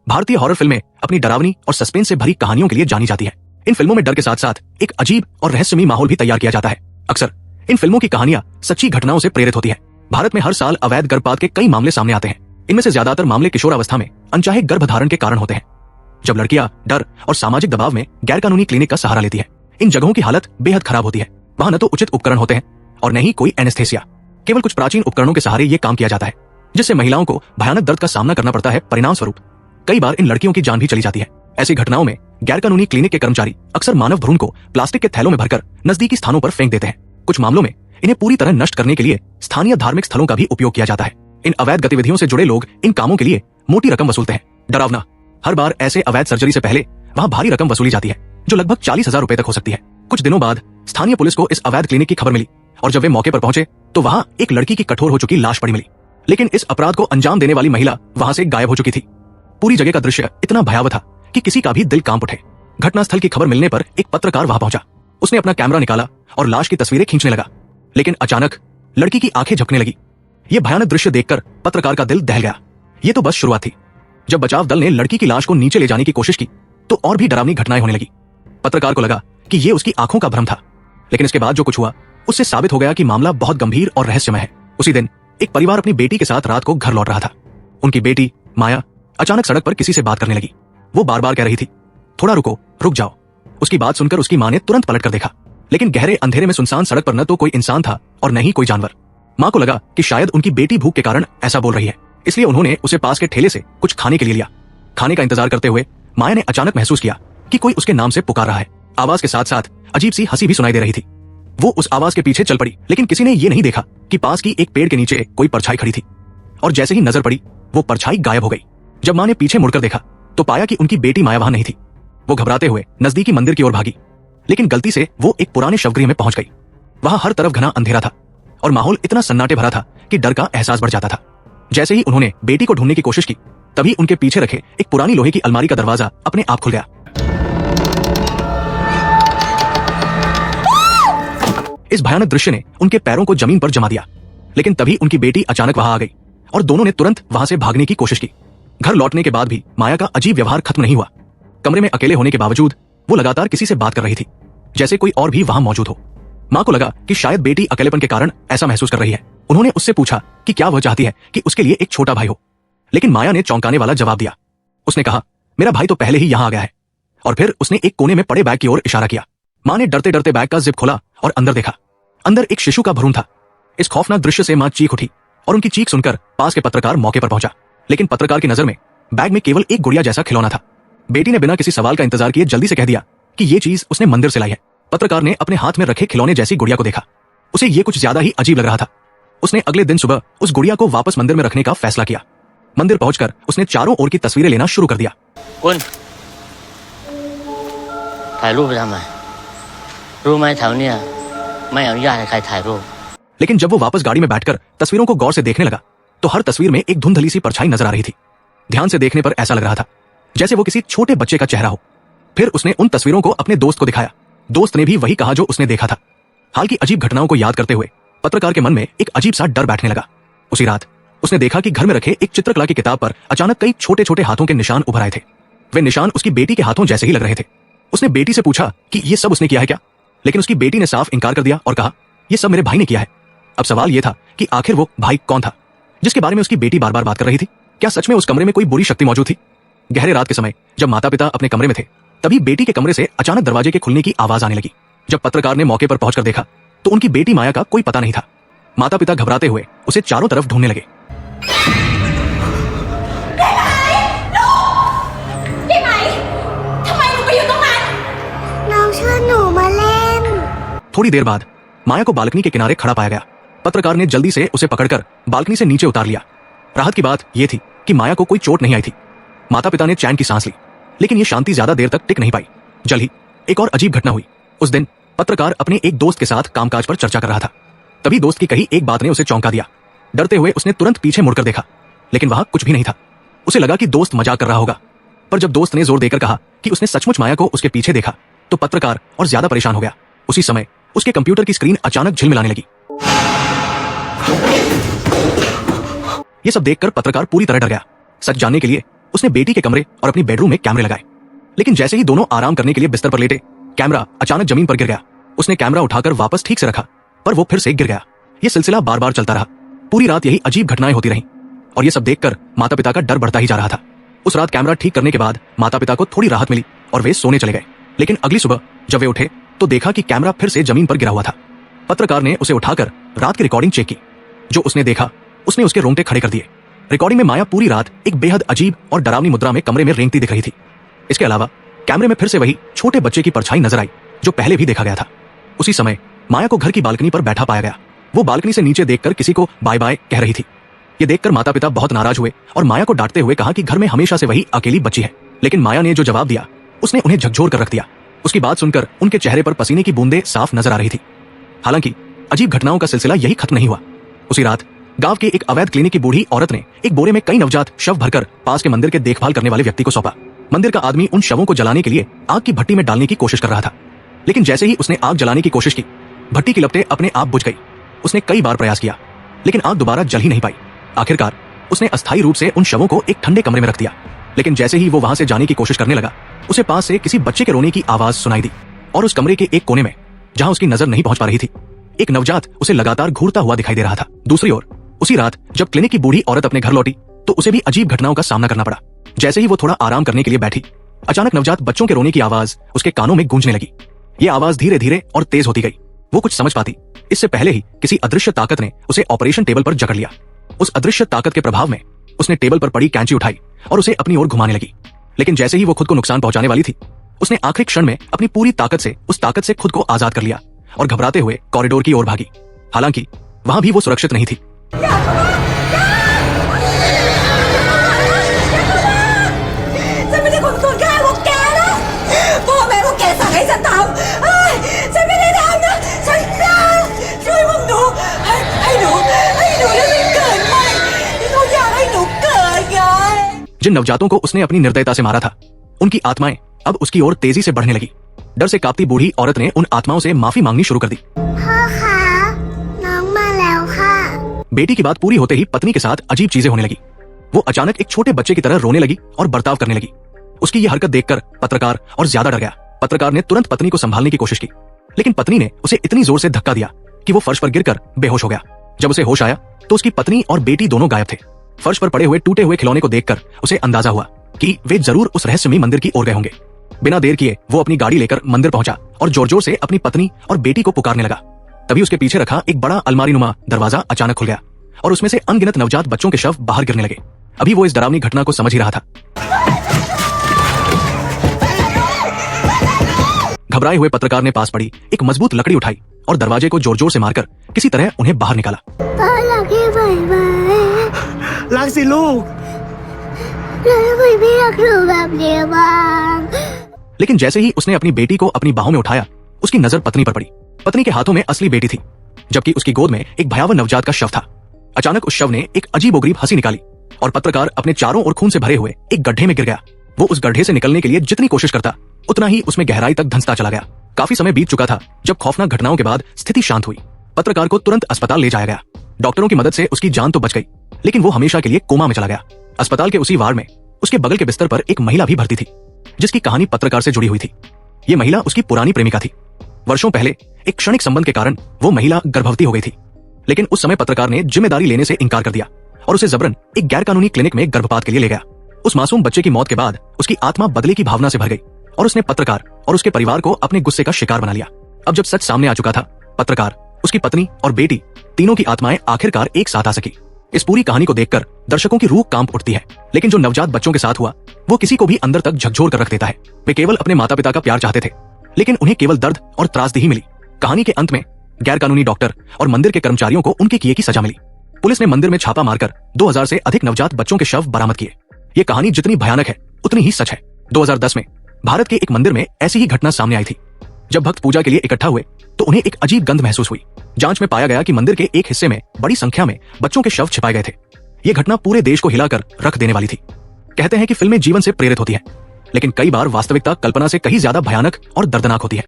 भारतीय हॉरर फिल्में अपनी डरावनी और सस्पेंस से भरी कहानियों के लिए जानी जाती हैं। इन फिल्मों में डर के साथ साथ एक अजीब और रहस्यमयी माहौल भी तैयार किया जाता है। अक्सर इन फिल्मों की कहानियां सच्ची घटनाओं से प्रेरित होती हैं। भारत में हर साल अवैध गर्भपात के कई मामले सामने आते हैं। इनमें से ज्यादातर मामले किशोरावस्था में अनचाहे गर्भधारण के कारण होते हैं, जब लड़कियां डर और सामाजिक दबाव में गैरकानूनी क्लिनिक का सहारा लेती हैं। इन जगहों की हालत बेहद खराब होती है। वहां न तो उचित उपकरण होते हैं और न ही कोई एनेस्थेसिया। केवल कुछ प्राचीन उपकरणों के सहारे ये काम किया जाता है, जिससे महिलाओं को भयानक दर्द का सामना करना पड़ता है। परिणाम स्वरूप कई बार इन लड़कियों की जान भी चली जाती है। ऐसी घटनाओं में गैरकानूनी क्लिनिक के कर्मचारी अक्सर मानव भ्रूण को प्लास्टिक के थैलों में भरकर नजदीकी स्थानों पर फेंक देते हैं। कुछ मामलों में इन्हें पूरी तरह नष्ट करने के लिए स्थानीय धार्मिक स्थलों का भी उपयोग किया जाता है। इन अवैध गतिविधियों से जुड़े लोग इन कामों के लिए मोटी रकम वसूलते हैं। डरावना, हर बार ऐसे अवैध सर्जरी से पहले वहां भारी रकम वसूली जाती है, जो लगभग 40,000 रुपए तक हो सकती है। कुछ दिनों बाद स्थानीय पुलिस को इस अवैध क्लिनिक की खबर मिली और जब वे मौके पर पहुंचे तो वहां एक लड़की की कठोर हो चुकी लाश पड़ी मिली। लेकिन इस अपराध को अंजाम देने वाली महिला वहां से गायब हो चुकी थी। पूरी जगह का दृश्य इतना भयावह था कि किसी का भी दिल कांप उठे। घटनास्थल की खबर मिलने पर एक पत्रकार वहां पहुंचा। उसने अपना कैमरा निकाला और लाश की तस्वीरें खींचने लगा। लेकिन अचानक लड़की की आंखें झपकने लगी। यह भयानक दृश्य देखकर पत्रकार का दिल दहल गया। यह तो बस शुरुआत थी। जब बचाव दल ने लड़की की लाश को नीचे ले जाने की कोशिश की तो और भी डरावनी घटनाएं होने लगी। पत्रकार को लगा कि यह उसकी आंखों का भ्रम था, लेकिन इसके बाद जो कुछ हुआ उससे साबित हो गया कि मामला बहुत गंभीर और रहस्यमय है। उसी दिन एक परिवार अपनी बेटी के साथ रात को घर लौट रहा था। उनकी बेटी माया अचानक सड़क पर किसी से बात करने लगी। वो बार बार कह रही थी, थोड़ा रुको, रुक जाओ। उसकी बात सुनकर उसकी मां ने तुरंत पलट कर देखा, लेकिन गहरे अंधेरे में सुनसान सड़क पर न तो कोई इंसान था और न ही कोई जानवर। मां को लगा कि शायद उनकी बेटी भूख के कारण ऐसा बोल रही है, इसलिए उन्होंने उसे पास के ठेले से कुछ खाने के लिए लिया। खाने का इंतजार करते हुए माया ने अचानक महसूस किया कि कोई उसके नाम से पुकार रहा है। आवाज के साथ साथ अजीब सी हंसी भी सुनाई दे रही थी। वो उस आवाज के पीछे चल पड़ी, लेकिन किसी ने ये नहीं देखा कि पास की एक पेड़ के नीचे कोई परछाई खड़ी थी और जैसे ही नजर पड़ी वो परछाई गायब हो गई। जब मां ने पीछे मुड़कर देखा तो पाया कि उनकी बेटी माया वहां नहीं थी। वो घबराते हुए नजदीकी मंदिर की ओर भागी, लेकिन गलती से वो एक पुराने शवगृह में पहुंच गई। वहां हर तरफ घना अंधेरा था और माहौल इतना सन्नाटे भरा था कि डर का एहसास बढ़ जाता था। जैसे ही उन्होंने बेटी को ढूंढने की कोशिश की, तभी उनके पीछे रखे एक पुरानी लोहे की अलमारी का दरवाजा अपने आप खुल गया। इस भयानक दृश्य ने उनके पैरों को जमीन पर जमा दिया, लेकिन तभी उनकी बेटी अचानक वहां आ गई और दोनों ने तुरंत वहां से भागने की कोशिश की। घर लौटने के बाद भी माया का अजीब व्यवहार खत्म नहीं हुआ। कमरे में अकेले होने के बावजूद वो लगातार किसी से बात कर रही थी, जैसे कोई और भी वहां मौजूद हो। मां को लगा कि शायद बेटी अकेलेपन के कारण ऐसा महसूस कर रही है। उन्होंने उससे पूछा कि क्या वह चाहती है कि उसके लिए एक छोटा भाई हो, लेकिन माया ने चौंकाने वाला जवाब दिया। उसने कहा, मेरा भाई तो पहले ही यहां आ गया है। और फिर उसने एक कोने में पड़े बैग की ओर इशारा किया। मां ने डरते डरते बैग का जिप खोला और अंदर देखा। अंदर एक शिशु का भ्रूण था। इस खौफनाक दृश्य से मां चीख उठी और उनकी चीख सुनकर पास के पत्रकार मौके पर पहुंचा। लेकिन पत्रकार की नजर में बैग में केवल एक गुड़िया जैसा खिलौना था। बेटी ने बिना किसी सवाल का इंतजार किए जल्दी से कह दिया कि ये चीज उसने मंदिर से लाई है। पत्रकार ने अपने हाथ में रखे खिलौने जैसी गुड़िया को देखा। उसे ये कुछ ज्यादा ही अजीब लग रहा था। उसने अगले दिन सुबह उस गुड़िया को वापस मंदिर में रखने का फैसला किया। मंदिर पहुंचकर उसने चारों ओर की तस्वीरें लेना शुरू कर दिया। कौनถ่ายรูปไปทำไมรู้ไหมแถวเนี่ยไม่อนุญาตให้ใครถ่ายรูป। लेकिन जब वो वापस गाड़ी में बैठकर तस्वीरों को गौर से देखने लगा तो हर तस्वीर में एक धुंधली सी परछाई नजर आ रही थी। ध्यान से देखने पर ऐसा लग रहा था जैसे वो किसी छोटे बच्चे का चेहरा हो। फिर उसने उन तस्वीरों को अपने दोस्त को दिखाया। दोस्त ने भी वही कहा जो उसने देखा था। हाल की अजीब घटनाओं को याद करते हुए पत्रकार के मन में एक अजीब सा डर बैठने लगा। उसी रात उसने देखा कि घर में रखे एक चित्रकला की किताब पर अचानक कई छोटे छोटे हाथों के निशान उभर आए थे। वे निशान उसकी बेटी के हाथों जैसे ही लग रहे थे। उसने बेटी से पूछा कि ये सब उसने किया है क्या, लेकिन उसकी बेटी ने साफ इनकार कर दिया और कहा, यह सब मेरे भाई ने किया है। अब सवाल यह था कि आखिर वो भाई कौन था जिसके बारे में उसकी बेटी बार बार बात कर रही थी। क्या सच में उस कमरे में कोई बुरी शक्ति मौजूद थी? गहरे रात के समय जब माता पिता अपने कमरे में थे, तभी बेटी के कमरे से अचानक दरवाजे के खुलने की आवाज आने लगी। जब पत्रकार ने मौके पर पहुंचकर देखा तो उनकी बेटी माया का कोई पता नहीं था। माता पिता घबराते हुए उसे चारों तरफ ढूंढने लगे। थोड़ी देर बाद माया को बालकनी के किनारे खड़ा पाया गया। पत्रकार ने जल्दी से उसे पकड़कर बालकनी से नीचे उतार लिया। राहत की बात यह थी कि माया को कोई चोट नहीं आई थी। माता पिता ने चैन की सांस ली, लेकिन यह शांति ज्यादा देर तक टिक नहीं पाई। जल्द ही एक और अजीब घटना हुई। उस दिन पत्रकार अपने एक दोस्त के साथ कामकाज पर चर्चा कर रहा था। तभी दोस्त की कही एक बात ने उसे चौंका दिया। डरते हुए उसने तुरंत पीछे मुड़कर देखा, लेकिन वहां कुछ भी नहीं था। उसे लगा कि दोस्त मजाक कर रहा होगा, पर जब दोस्त ने जोर देकर कहा कि उसने सचमुच माया को उसके पीछे देखा तो पत्रकार और ज्यादा परेशान हो गया। उसी समय उसके कंप्यूटर की स्क्रीन अचानक झिलमिलाने लगी। ये सब देखकर पत्रकार पूरी तरह डर गया। सच जानने के लिए उसने बेटी के कमरे और अपनी बेडरूम में कैमरे लगाए। लेकिन जैसे ही दोनों आराम करने के लिए बिस्तर पर लेटे, कैमरा अचानक जमीन पर गिर गया। उसने कैमरा उठाकर वापस ठीक से रखा, पर वो फिर से गिर गया। ये सिलसिला बार बार चलता रहा। पूरी रात यही अजीब घटनाएं होती रहीं और ये सब देखकर माता पिता का डर बढ़ता ही जा रहा था। उस रात कैमरा ठीक करने के बाद माता पिता को थोड़ी राहत मिली और वे सोने चले गए। लेकिन अगली सुबह जब वे उठे तो देखा कि कैमरा फिर से जमीन पर गिरा हुआ था। पत्रकार ने उसे उठाकर रात की रिकॉर्डिंग चेक की। जो उसने देखा उसने उसके रोंगटे खड़े कर दिए। रिकॉर्डिंग में माया पूरी रात एक बेहद अजीब और डरावनी मुद्रा में कमरे में रेंगती दिख रही थी। इसके अलावा कैमरे में फिर से वही छोटे बच्चे की परछाई नजर आई जो पहले भी देखा गया था। उसी समय माया को घर की बालकनी पर बैठा पाया गया। वो बालकनी से नीचे देखकर किसी को बाय बाय कह रही थी। ये देखकर माता पिता बहुत नाराज हुए और माया को डांटते हुए कहा कि घर में हमेशा से वही अकेली बच्ची है। लेकिन माया ने जो जवाब दिया उसने उन्हें झकझोर कर रख दिया। उसकी बात सुनकर उनके चेहरे पर पसीने की बूंदें साफ नजर आ रही थी। हालांकि अजीब घटनाओं का सिलसिला यही खत्म नहीं हुआ। उसी रात गांव के एक अवैध क्लिनिक की बूढ़ी औरत ने एक बोरे में कई नवजात शव भरकर पास के मंदिर के देखभाल करने वाले व्यक्ति को सौंपा। मंदिर का आदमी उन शवों को जलाने के लिए आग की भट्टी में डालने की कोशिश कर रहा था। लेकिन जैसे ही उसने आग जलाने की कोशिश की, भट्टी की लपटें अपने आप बुझ गई। उसने कई बार प्रयास किया लेकिन आग दोबारा जल ही नहीं पाई। आखिरकार उसने अस्थायी रूप से उन शवों को एक ठंडे कमरे में रख दिया। लेकिन जैसे ही वो वहां से जाने की कोशिश करने लगा, उसे पास से किसी बच्चे के रोने की आवाज सुनाई दी और उस कमरे के एक कोने में, जहां उसकी नजर नहीं पहुंच पा रही थी, एक नवजात उसे लगातार घूरता हुआ दिखाई दे रहा था। दूसरी ओर उसी रात जब क्लिनिक की बूढ़ी औरत अपने घर लौटी तो उसे भी अजीब घटनाओं का सामना करना पड़ा। जैसे ही वो थोड़ा आराम करने के लिए बैठी, अचानक नवजात बच्चों के रोने की आवाज उसके कानों में गूंजने लगी। ये आवाज धीरे धीरे और तेज होती गई। वो कुछ समझ पाती इससे पहले ही किसी अदृश्य ताकत ने उसे ऑपरेशन टेबल पर जकड़ लिया। उस अदृश्य ताकत के प्रभाव में उसने टेबल पर पड़ी कैंची उठाई और उसे अपनी ओर घुमाने लगी। लेकिन जैसे ही वो खुद को नुकसान पहुंचाने वाली थी, उसने आखिरी क्षण में अपनी पूरी ताकत से उस ताकत से खुद को आजाद कर लिया और घबराते हुए कॉरिडोर की ओर भागी। हालांकि वहां भी वो सुरक्षित नहीं थी। जिन नवजातों को उसने अपनी निर्दयता से मारा था, उनकी आत्माएं अब उसकी ओर तेजी से बढ़ने लगी। डर से कांपती बूढ़ी औरत ने उन आत्माओं से माफी मांगनी शुरू कर दी। बेटी की बात पूरी होते ही पत्नी के साथ अजीब चीजें होने लगी। वो अचानक एक छोटे बच्चे की तरह रोने लगी और बर्ताव करने लगी। उसकी ये हरकत देखकर पत्रकार और ज्यादा डर गया। पत्रकार ने तुरंत पत्नी को संभालने की कोशिश की, लेकिन पत्नी ने उसे इतनी जोर से धक्का दिया कि वो फर्श पर गिरकर बेहोश हो गया। जब उसे होश आया तो उसकी पत्नी और बेटी दोनों गायब थे। फर्श पर पड़े हुए टूटे हुए खिलौने को देखकर उसे अंदाजा हुआ कि वे जरूर उस रहस्यमयी मंदिर की ओर गए होंगे। बिना देर किए वो अपनी गाड़ी लेकर मंदिर पहुंचा और जोर जोर से अपनी पत्नी और बेटी को पुकारने लगा। तभी उसके पीछे रखा एक बड़ा अलमारी नुमा दरवाजा अचानक खुल गया और उसमें से अनगिनत नवजात बच्चों के शव बाहर गिरने लगे। अभी वो इस डरावनी घटना को समझ ही रहा था। घबराए हुए पत्रकार ने पास पड़ी एक मजबूत लकड़ी उठाई और दरवाजे को जोर जोर से मारकर किसी तरह उन्हें बाहर निकाला। लेकिन जैसे ही उसने अपनी बेटी को अपनी बाहों में उठाया, उसकी नजर पत्नी पर पड़ी। पत्नी के हाथों में असली बेटी थी, जबकि उसकी गोद में एक भयावह नवजात का शव था। अचानक उस शव ने एक अजीबोगरीब हंसी निकाली और पत्रकार अपने चारों ओर खून से भरे हुए एक गड्ढे में गिर गया। वो उस गड्ढे से निकलने के लिए जितनी कोशिश करता, उतना ही उसमें गहराई तक धंसता चला गया। काफी समय बीत चुका था जब खौफनाक घटनाओं के बाद स्थिति शांत हुई। पत्रकार को तुरंत अस्पताल ले जाया गया। डॉक्टरों की मदद से उसकी जान तो बच गई, लेकिन वो हमेशा के लिए कोमा में चला गया। अस्पताल के उसी वार्ड में उसके बगल के बिस्तर पर एक महिला भी भर्ती थी, जिसकी कहानी पत्रकार से जुड़ी हुई थी। ये महिला उसकी पुरानी प्रेमिका थी। वर्षों पहले एक क्षणिक संबंध के कारण वो महिला गर्भवती हो गई थी, लेकिन उस समय पत्रकार ने जिम्मेदारी लेने से इनकार कर दिया और उसे जबरन एक गैरकानूनी क्लिनिक में गर्भपात के लिए ले गया। उस मासूम बच्चे की मौत के बाद उसकी आत्मा बदले की भावना से भर गई और उसने पत्रकार और उसके परिवार को अपने गुस्से का शिकार बना लिया। अब जब सच सामने आ चुका था, पत्रकार, उसकी पत्नी और बेटी, तीनों की आत्माएं आखिरकार एक साथ आ सकी। इस पूरी कहानी को देखकर दर्शकों की रूह कांप उठती है, लेकिन जो नवजात बच्चों के साथ हुआ वो किसी को भी अंदर तक झकझोर कर रख देता है। वे केवल अपने माता पिता का प्यार चाहते थे, लेकिन उन्हें केवल दर्द और त्रासदी मिली। कहानी के अंत में गैरकानूनी डॉक्टर और मंदिर के कर्मचारियों को उनके किए की सजा मिली। पुलिस ने मंदिर में छापा मारकर 2000 से अधिक नवजात बच्चों के शव बरामद किए। ये कहानी जितनी भयानक है उतनी ही सच है। 2010 में भारत के एक मंदिर में ऐसी ही घटना सामने आई थी। जब भक्त पूजा के लिए इकट्ठा हुए तो उन्हें एक अजीब गंध महसूस हुई। जांच में पाया गया कि मंदिर के एक हिस्से में बड़ी संख्या में बच्चों के शव छिपाए गए थे। ये घटना पूरे देश को हिलाकर रख देने वाली थी। कहते हैं कि फिल्में जीवन से प्रेरित होती हैं, लेकिन कई बार वास्तविकता कल्पना से कहीं ज्यादा भयानक और दर्दनाक होती है।